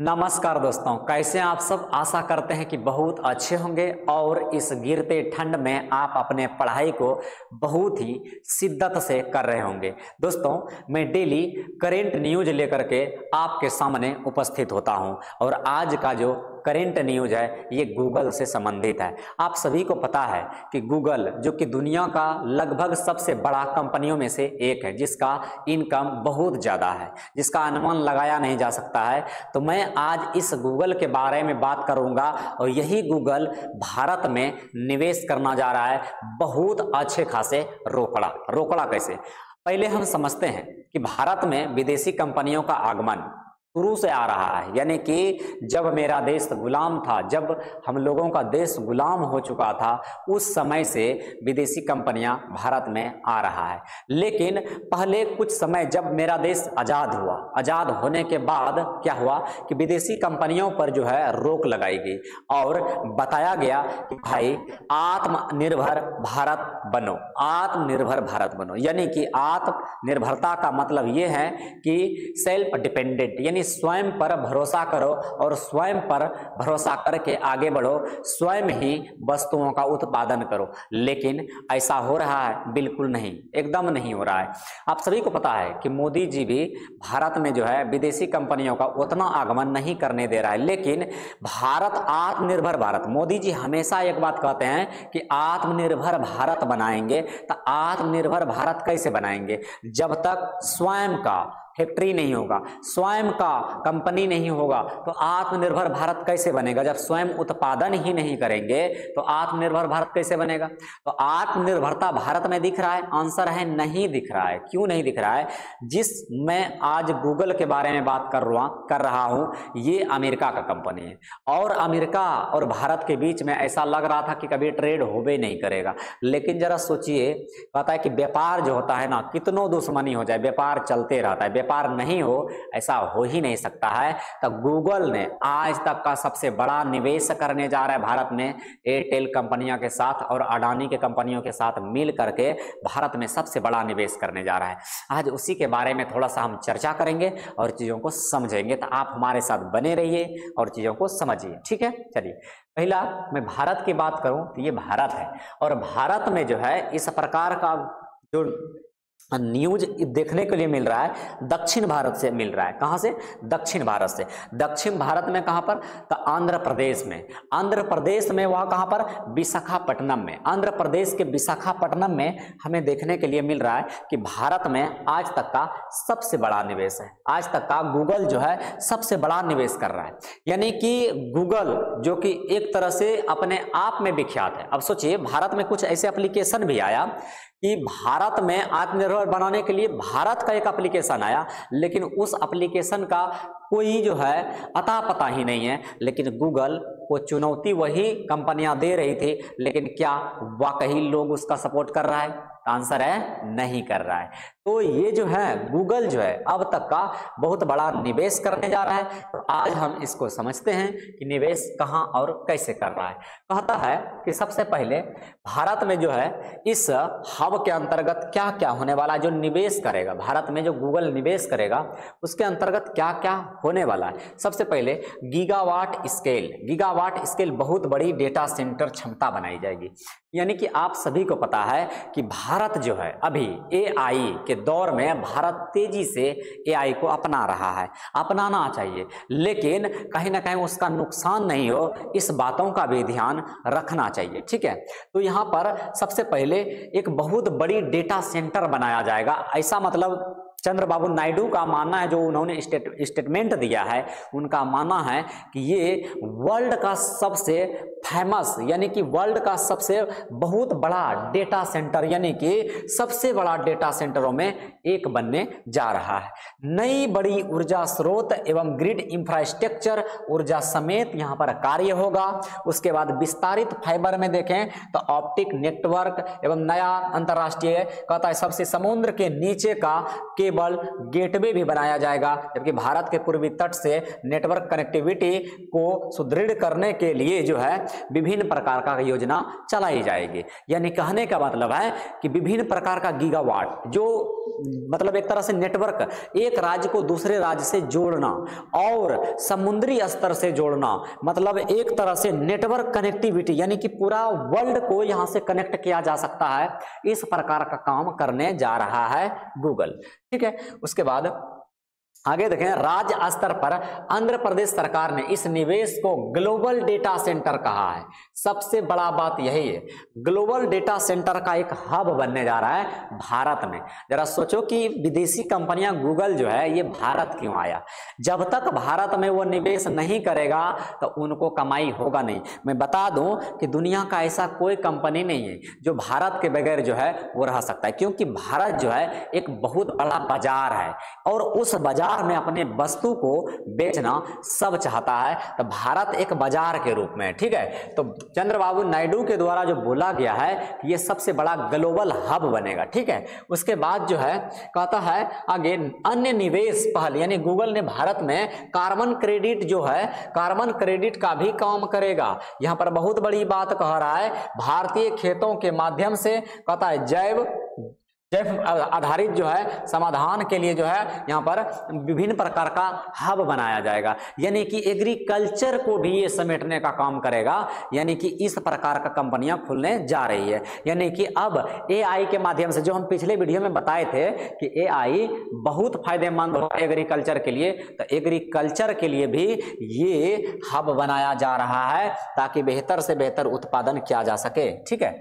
नमस्कार दोस्तों, कैसे हैं आप सब। आशा करते हैं कि बहुत अच्छे होंगे और इस गिरते ठंड में आप अपने पढ़ाई को बहुत ही शिद्दत से कर रहे होंगे। दोस्तों, मैं डेली करेंट न्यूज लेकर के आपके सामने उपस्थित होता हूं और आज का जो करेंट न्यूज है ये गूगल से संबंधित है। आप सभी को पता है कि गूगल जो कि दुनिया का लगभग सबसे बड़ा कंपनियों में से एक है, जिसका इनकम बहुत ज़्यादा है, जिसका अनुमान लगाया नहीं जा सकता है। तो मैं आज इस गूगल के बारे में बात करूंगा और यही गूगल भारत में निवेश करना जा रहा है बहुत अच्छे खासे रोकड़ा कैसे। पहले हम समझते हैं कि भारत में विदेशी कंपनियों का आगमन शुरू से आ रहा है, यानी कि जब मेरा देश गुलाम था, जब हम लोगों का देश गुलाम हो चुका था, उस समय से विदेशी कंपनियां भारत में आ रहा है। लेकिन पहले कुछ समय जब मेरा देश आज़ाद हुआ, आज़ाद होने के बाद क्या हुआ कि विदेशी कंपनियों पर जो है रोक लगाई गई और बताया गया कि भाई आत्मनिर्भर भारत बनो, आत्मनिर्भर भारत बनो। यानी कि आत्मनिर्भरता का मतलब ये है कि सेल्फ डिपेंडेंट, यानी स्वयं पर भरोसा करो और स्वयं पर भरोसा करके आगे बढ़ो, स्वयं ही वस्तुओं का उत्पादन करो। लेकिन ऐसा हो रहा है? बिल्कुल नहीं, एकदम नहीं हो रहा है। आप सभी को पता है कि मोदी जी भी भारत में जो है विदेशी कंपनियों का उतना आगमन नहीं करने दे रहा है। लेकिन भारत आत्मनिर्भर भारत, मोदी जी हमेशा एक बात कहते हैं कि आत्मनिर्भर भारत बनाएंगे। तो आत्मनिर्भर भारत कैसे बनाएंगे? जब तक स्वयं का फैक्ट्री नहीं होगा, स्वयं का कंपनी नहीं होगा, तो आत्मनिर्भर भारत कैसे बनेगा? जब स्वयं उत्पादन ही नहीं करेंगे तो आत्मनिर्भर भारत कैसे बनेगा? तो आत्मनिर्भरता भारत में दिख रहा है? आंसर है नहीं दिख रहा है। क्यों नहीं दिख रहा है? जिस मैं आज गूगल के बारे में बात कर रहा हूं, ये अमेरिका का कंपनी है और अमेरिका और भारत के बीच में ऐसा लग रहा था कि कभी ट्रेड होबे नहीं करेगा। लेकिन जरा सोचिए, कहता है कि व्यापार जो होता है ना, कितनों दुश्मनी हो जाए, व्यापार चलते रहता है। व्यापार नहीं हो, ऐसा हो ही नहीं सकता है। तो गूगल ने आज तक का सबसे बड़ा निवेश करने जा रहा है भारत में, एयरटेल कंपनियों के साथ और अडानी के कंपनियों के साथ मिल करके भारत में सबसे बड़ा निवेश करने जा रहा है। आज उसी के बारे में थोड़ा सा हम चर्चा करेंगे और चीजों को समझेंगे। तो आप हमारे साथ बने रहिए और चीजों को समझिए, ठीक है। चलिए, पहला मैं भारत की बात करूं तो ये भारत है और भारत में जो है इस प्रकार का जो न्यूज देखने के लिए मिल रहा है दक्षिण भारत से मिल रहा है। कहां से? दक्षिण भारत से। दक्षिण भारत में कहां पर? तो आंध्र प्रदेश में। आंध्र प्रदेश में वह कहां पर? विशाखापट्टनम में। आंध्र प्रदेश के विशाखापट्टनम में हमें देखने के लिए मिल रहा है कि भारत में आज तक का सबसे बड़ा निवेश है। आज तक का गूगल जो है सबसे बड़ा निवेश कर रहा है। यानी कि गूगल जो कि एक तरह से अपने आप में विख्यात है। अब सोचिए, भारत में कुछ ऐसे एप्लीकेशन भी आया कि भारत में आत्मनिर्भर बनाने के लिए भारत का एक एप्लीकेशन आया, लेकिन उस एप्लीकेशन का कोई जो है अता पता ही नहीं है। लेकिन गूगल को चुनौती वही कंपनियां दे रही थी, लेकिन क्या वाकई लोग उसका सपोर्ट कर रहा है? आंसर है नहीं कर रहा है। तो ये जो है गूगल जो है अब तक का बहुत बड़ा निवेश करने जा रहा है। तो आज हम इसको समझते हैं कि निवेश कहां और कैसे कर रहा है। कहता है कि सबसे पहले भारत में जो है इस हब के अंतर्गत क्या क्या होने वाला है। जो निवेश करेगा भारत में, जो गूगल निवेश करेगा उसके अंतर्गत क्या क्या होने वाला है। सबसे पहले गीगावाट स्केल बहुत बड़ी डेटा सेंटर क्षमता बनाई जाएगी। यानी कि आप सभी को पता है कि भारत जो है अभी एआई के दौर में भारत तेजी से एआई को अपना रहा है, अपनाना चाहिए, लेकिन कहीं ना कहीं उसका नुकसान नहीं हो, इस बातों का भी ध्यान रखना चाहिए, ठीक है। तो यहाँ पर सबसे पहले एक बहुत बड़ी डेटा सेंटर बनाया जाएगा। ऐसा मतलब चंद्रबाबू नायडू का मानना है, जो उन्होंने स्टेटमेंट दिया है, उनका मानना है कि ये वर्ल्ड का सबसे फेमस, यानी कि वर्ल्ड का सबसे बहुत बड़ा डेटा सेंटर, यानी कि सबसे बड़ा डेटा सेंटरों में एक बनने जा रहा है। नई बड़ी ऊर्जा स्रोत एवं ग्रिड इंफ्रास्ट्रक्चर ऊर्जा समेत यहाँ पर कार्य होगा। उसके बाद विस्तारित फाइबर में देखें तो ऑप्टिक नेटवर्क एवं नया अंतरराष्ट्रीय, कहता है सबसे समुद्र के नीचे का केबल गेटवे भी बनाया जाएगा, जबकि भारत के पूर्वी तट से नेटवर्क कनेक्टिविटी को सुदृढ़ करने के लिए जो है विभिन्न प्रकार का योजना चलाई जाएगी। यानी कहने का मतलब है कि विभिन्न प्रकार का गीगावाट, जो मतलब एक तरह से नेटवर्क, एक राज्य को दूसरे राज्य से जोड़ना और समुद्री स्तर से जोड़ना, मतलब एक तरह से नेटवर्क कनेक्टिविटी, यानी कि पूरा वर्ल्ड को यहां से कनेक्ट किया जा सकता है। इस प्रकार का काम करने जा रहा है गूगल। ठीक है, उसके बाद आगे देखें, राज्य स्तर पर आंध्र प्रदेश सरकार ने इस निवेश को ग्लोबल डेटा सेंटर कहा है। सबसे बड़ा बात यही है, ग्लोबल डेटा सेंटर का एक हब बनने जा रहा है भारत में। जरा सोचो कि विदेशी कंपनियां, गूगल जो है ये भारत क्यों आया? जब तक भारत में वो निवेश नहीं करेगा तो उनको कमाई होगा नहीं। मैं बता दूं कि दुनिया का ऐसा कोई कंपनी नहीं है जो भारत के बगैर जो है वो रह सकता है, क्योंकि भारत जो है एक बहुत बड़ा बाजार है और उस बाजार में अपने वस्तु को बेचना सब चाहता है। तो भारत एक बाजार के रूप में, ठीक है, तो चंद्रबाबू नायडू के द्वारा जो बोला गया है कि ये सबसे बड़ा ग्लोबल हब बनेगा। ठीक है, उसके बाद जो है कहता है आगे, अन्य निवेश पहल, यानी गूगल ने भारत में कार्बन क्रेडिट जो है, कार्बन क्रेडिट का भी काम करेगा। यहां पर बहुत बड़ी बात कह रहा है, भारतीय खेतों के माध्यम से कहता है जैव आधारित जो है समाधान के लिए जो है यहाँ पर विभिन्न प्रकार का हब बनाया जाएगा, यानी कि एग्रीकल्चर को भी ये समेटने का काम करेगा। यानी कि इस प्रकार का कंपनियां खुलने जा रही है। यानी कि अब एआई के माध्यम से, जो हम पिछले वीडियो में बताए थे कि एआई बहुत फायदेमंद हो एग्रीकल्चर के लिए, तो एग्रीकल्चर के लिए भी ये हब बनाया जा रहा है ताकि बेहतर से बेहतर उत्पादन किया जा सके। ठीक है,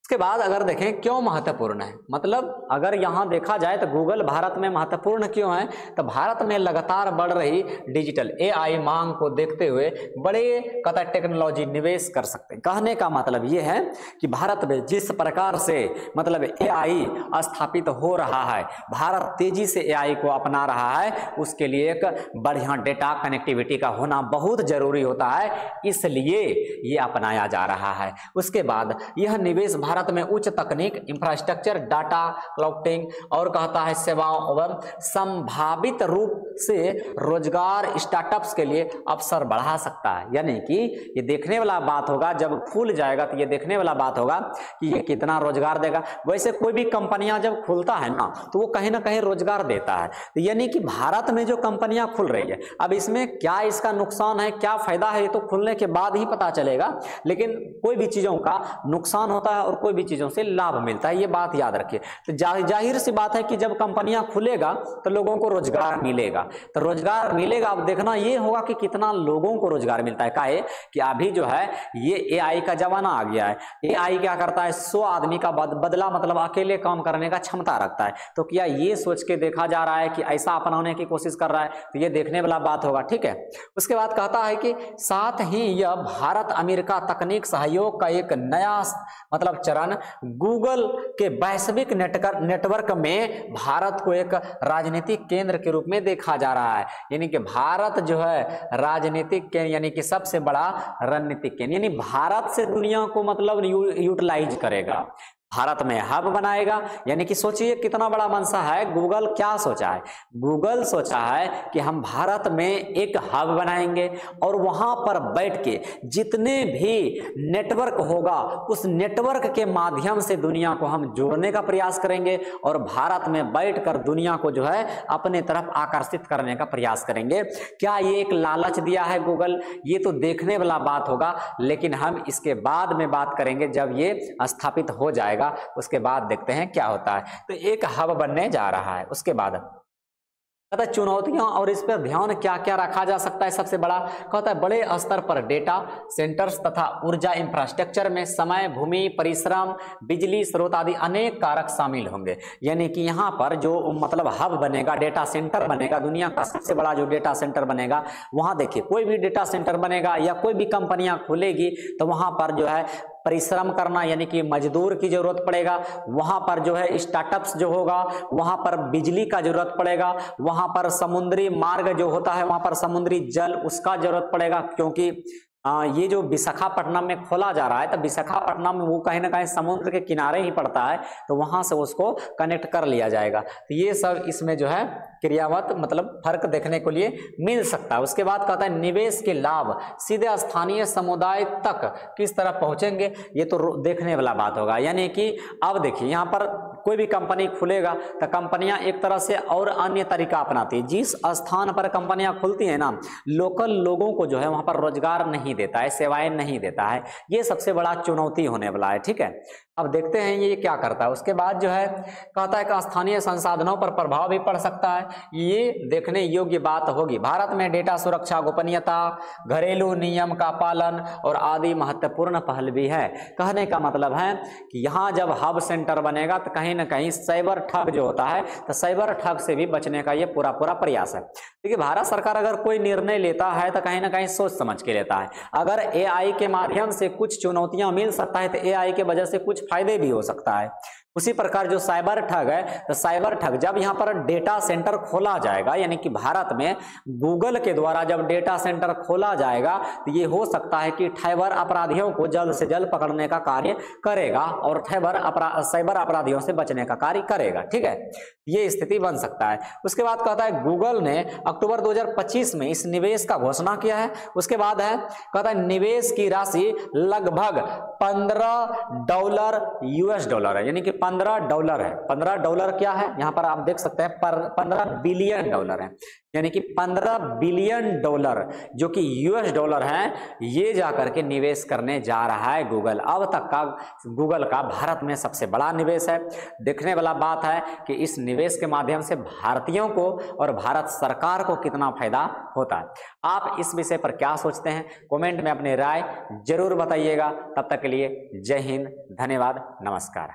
उसके बाद अगर देखें क्यों महत्वपूर्ण है, मतलब अगर यहां देखा जाए तो गूगल भारत में महत्वपूर्ण क्यों है, तो भारत में लगातार बढ़ रही डिजिटल एआई मांग को देखते हुए बड़े कतई टेक्नोलॉजी निवेश कर सकते हैं। कहने का मतलब यह है कि भारत में जिस प्रकार से मतलब एआई स्थापित हो रहा है, भारत तेजी से एआई को अपना रहा है, उसके लिए एक बढ़िया डेटा कनेक्टिविटी का होना बहुत जरूरी होता है, इसलिए ये अपनाया जा रहा है। उसके बाद यह निवेश भारत में उच्च तकनीक, इंफ्रास्ट्रक्चर, डाटा क्लाउडिंग और कहता है सेवाओं एवं संभावित रूप से रोजगार स्टार्टअप्स के लिए अवसर बढ़ा सकता है। यानी कि ये देखने वाला बात होगा, जब खुल जाएगा तो ये देखने वाला बात होगा कि ये कितना रोजगार देगा। वैसे कोई भी कंपनियां जब खुलता है ना तो वो कहीं ना कहीं रोजगार देता है। तो यानी कि भारत में जो कंपनियां खुल रही है, अब इसमें क्या इसका नुकसान है, क्या फायदा है, ये तो खुलने के बाद ही पता चलेगा। लेकिन कोई भी चीजों का नुकसान होता है और कोई भी चीजों से लाभ मिलता है, ये बात याद रखिए। तो जाहिर सी बात है कि जब कंपनियां खुलेगा तो लोगों को रोजगार मिलेगा, तो रोजगार मिलेगा। अब देखना ये होगा कि कितना लोगों को रोजगार मिलता है। काहे कि अभी जो है ये एआई का जमाना आ गया है। एआई क्या करता है, 100 आदमी का बदला मतलब अकेले काम करने का क्षमता रखता है। तो क्या ये सोच के देखा जा रहा है कि ऐसा अपनाने की कोशिश कर रहा है, तो ये देखने वाला बात होगा। ठीक है, उसके बाद कहता है कि साथ ही यह भारत अमेरिका तकनीक सहयोग का एक नया मतलब चरण गूगल के वैश्विक नेटवर्क में भारत को एक राजनीतिक केंद्र के रूप में देखा जा रहा है। यानी कि भारत जो है राजनीतिक केंद्र, यानी कि सबसे बड़ा रणनीतिक केंद्र, यानी भारत से दुनिया को मतलब यूटिलाइज करेगा, भारत में हब बनाएगा। यानी कि सोचिए कितना बड़ा मंशा है। गूगल क्या सोचा है, गूगल सोचा है कि हम भारत में एक हब बनाएंगे और वहां पर बैठ के जितने भी नेटवर्क होगा उस नेटवर्क के माध्यम से दुनिया को हम जोड़ने का प्रयास करेंगे और भारत में बैठकर दुनिया को जो है अपने तरफ आकर्षित करने का प्रयास करेंगे। क्या ये एक लालच दिया है गूगल, ये तो देखने वाला बात होगा, लेकिन हम इसके बाद में बात करेंगे जब ये स्थापित हो जाएगा, उसके बाद देखते हैं क्या होता है। तो एक हब बनने जा रहा है। उसके बाद कहता है चुनौतियां और इस पर ध्यान क्या क्या रखा जा सकता है। सबसे बड़ा कहता है बड़े स्तर पर डेटा सेंटर्स तथा ऊर्जा इंफ्रास्ट्रक्चर में समय, भूमि, परिश्रम, बिजली स्रोत आदि अनेक कारक शामिल होंगे। यानी कि यहाँ पर जो मतलब हब बनेगा, डेटा सेंटर बनेगा, दुनिया का सबसे बड़ा जो डेटा सेंटर बनेगा, वहां देखिए कोई भी डेटा सेंटर बनेगा या कोई भी कंपनियां खुलेगी तो वहां पर जो है परिश्रम करना, यानी कि मजदूर की जरूरत पड़ेगा। वहां पर जो है स्टार्टअप्स जो होगा, वहां पर बिजली का जरूरत पड़ेगा, वहां पर समुद्री मार्ग जो होता है, वहां पर समुद्री जल उसका जरूरत पड़ेगा, क्योंकि ये जो विशाखापट्टनम में खोला जा रहा है, तो विशाखापट्टनम वो कहीं ना कहीं समुद्र के किनारे ही पड़ता है, तो वहां से उसको कनेक्ट कर लिया जाएगा। तो ये सब इसमें जो है क्रियावत मतलब फर्क देखने को लिए मिल सकता है। उसके बाद कहता है निवेश के लाभ सीधे स्थानीय समुदाय तक किस तरह पहुंचेंगे, ये तो देखने वाला बात होगा। यानी कि अब देखिए यहाँ पर कोई भी कंपनी खुलेगा तो कंपनियां एक तरह से और अन्य तरीका अपनाती है। जिस स्थान पर कंपनियां खुलती है ना, लोकल लोगों को जो है वहां पर रोजगार नहीं देता है, सेवाएं नहीं देता है। ये सबसे बड़ा चुनौती होने वाला है। ठीक है, अब देखते हैं ये क्या करता है। उसके बाद जो है कहता है कि स्थानीय संसाधनों पर प्रभाव भी पड़ सकता है, ये देखने योग्य बात होगी। भारत में डेटा सुरक्षा, गोपनीयता, घरेलू नियम का पालन और आदि महत्वपूर्ण पहल भी है। कहने का मतलब है कि यहाँ जब हब सेंटर बनेगा तो कहीं ना कहीं साइबर ठग जो होता है, तो साइबर ठग से भी बचने का ये पूरा प्रयास है। देखिए भारत सरकार अगर कोई निर्णय लेता है तो कहीं ना कहीं सोच समझ के लेता है। अगर एआई के माध्यम से कुछ चुनौतियां मिल सकता है तो एआई के वजह से कुछ फायदे भी हो सकता है। उसी प्रकार जो साइबर ठग है, तो साइबर ठग जब यहाँ पर डेटा सेंटर खोला जाएगा, यानी कि भारत में गूगल के द्वारा जब डेटा सेंटर खोला जाएगा, तो ये हो सकता है कि साइबर अपराधियों को जल्द से जल्द पकड़ने का कार्य करेगा और साइबर अपराधियों से बचने का कार्य करेगा। ठीक है, ये स्थिति बन सकता है। उसके बाद कहता है गूगल ने अक्टूबर 2025 में इस निवेश का घोषणा किया है। उसके बाद है कहता है निवेश की राशि लगभग $15 US डॉलर है, यानी कि $15 है। $15 क्या है, यहां पर आप देख सकते हैं $15 बिलियन है, यानी कि $15 बिलियन जो कि US डॉलर है, ये जाकर के निवेश करने जा रहा है गूगल। अब तक का गूगल का भारत में सबसे बड़ा निवेश है। देखने वाला बात है कि इस निवेश के माध्यम से भारतीयों को और भारत सरकार को कितना फायदा होता है। आप इस विषय पर क्या सोचते हैं, कमेंट में अपनी राय जरूर बताइएगा। तब तक के लिए जय हिंद, धन्यवाद, नमस्कार।